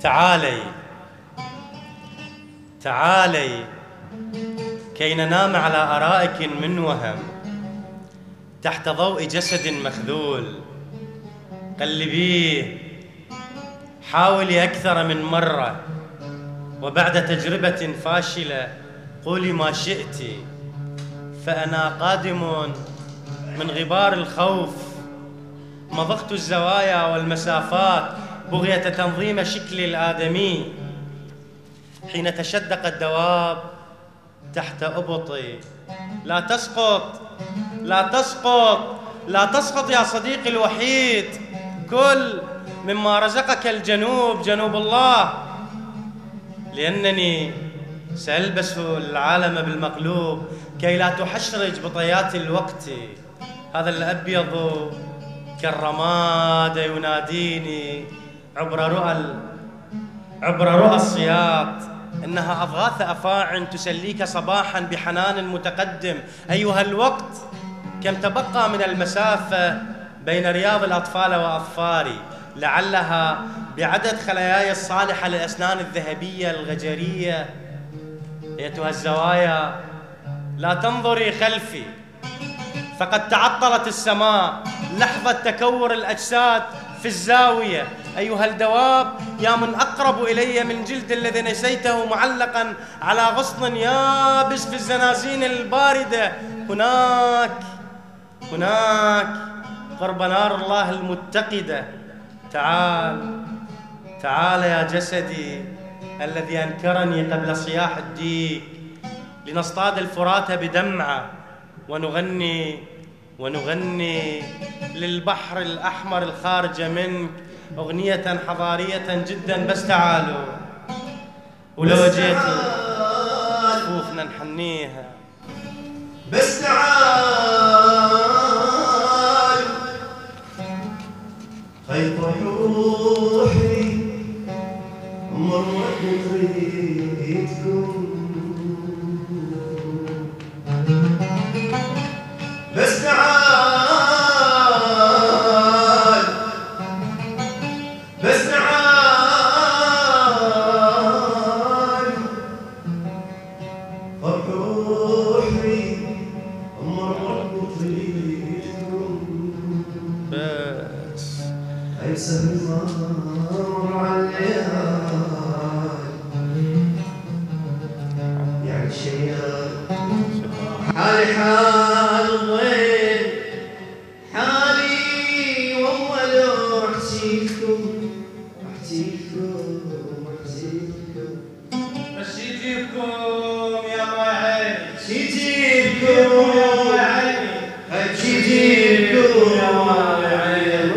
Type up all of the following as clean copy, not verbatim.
تعالي تعالي كي ننام على أرائك من وهم تحت ضوء جسد مخذول. قلبيه، حاولي أكثر من مرة، وبعد تجربة فاشلة قولي ما شئت، فأنا قادم من غبار الخوف. مضغت الزوايا والمسافات بغية تنظيم شكل الآدمي. حين تشدق الدواب تحت أبطي. لا تسقط، لا تسقط، لا تسقط يا صديقي الوحيد. كل مما رزقك الجنوب، جنوب الله، لأنني سألبس العالم بالمقلوب كي لا تحشرج بطيات الوقت. هذا الأبيض كالرماد يناديني عبر رؤى الصياط. إنها أضغاث أفاع تسليك صباحا بحنان متقدم. أيها الوقت، كم تبقى من المسافة بين رياض الأطفال وأظفاري؟ لعلها بعدد خلاياي الصالحة للأسنان الذهبية الغجرية. أيتها الزوايا، لا تنظري خلفي، فقد تعطلت السماء. لحظة تكور الأجساد في الزاوية. أيها الدواب، يا من أقرب إلي من جلد الذي نسيته معلقا على غصن يابس في الزنازين الباردة. هناك قرب نار الله المتقدة. تعال يا جسدي الذي أنكرني قبل صياح الديك، لنصطاد الفرات بدمعة ونغني للبحر الأحمر الخارج منك أغنية حضارية جدا. بس تعالوا، ولو جيتوا صفوفنا نحنيها. بس تعالوا خيط روحي مرة نريدكم. بس تعال، بس تعال فرح روحي مرة تريدكم. بس أيسر المر على الليالي، يعني شيال حالي حال الضيل، حالي والله لو احكيلكم بس يجيبكم يا ما عيني، يجيبكم يا ما عيني، يجيبكم يا ما عيني،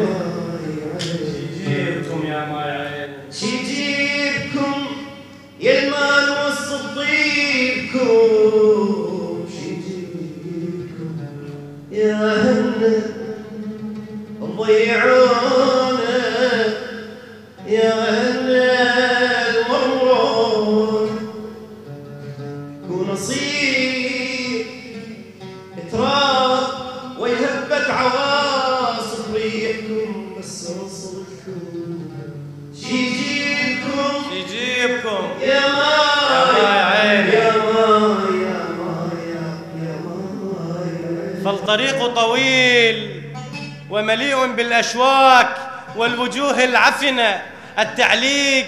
يجيبكم يا ما عيني، يجيبكم يا المان وسط طيبكم. يا هنا ضيعونا، يا هنا المرون، ونصيب تراب ويهبت عواصف ريحكم. بس وصلكم يجيبكم يا ما يا عيني، يا ما. فالطريق طويل ومليء بالأشواك والوجوه العفنة، التعليق،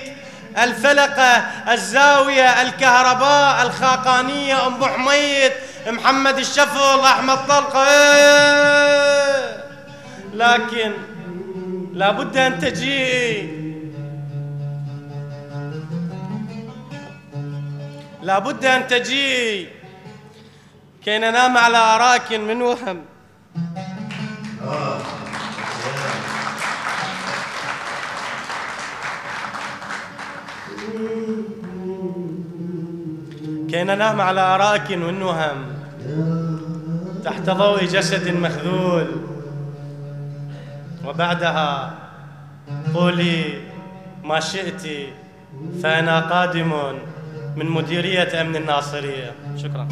الفلقة، الزاوية، الكهرباء، الخاقانية، أم حميد، محمد الشفل، أحمد طلقة. لكن لابد أن تجيئي، لابد أن تجيئي كي ننام على أراك من وهم. كي ننام على أراك من وهم تحت ضوء جسد مخذول. وبعدها قولي ما شئت، فأنا قادم من مديرية أمن الناصرية. شكرا.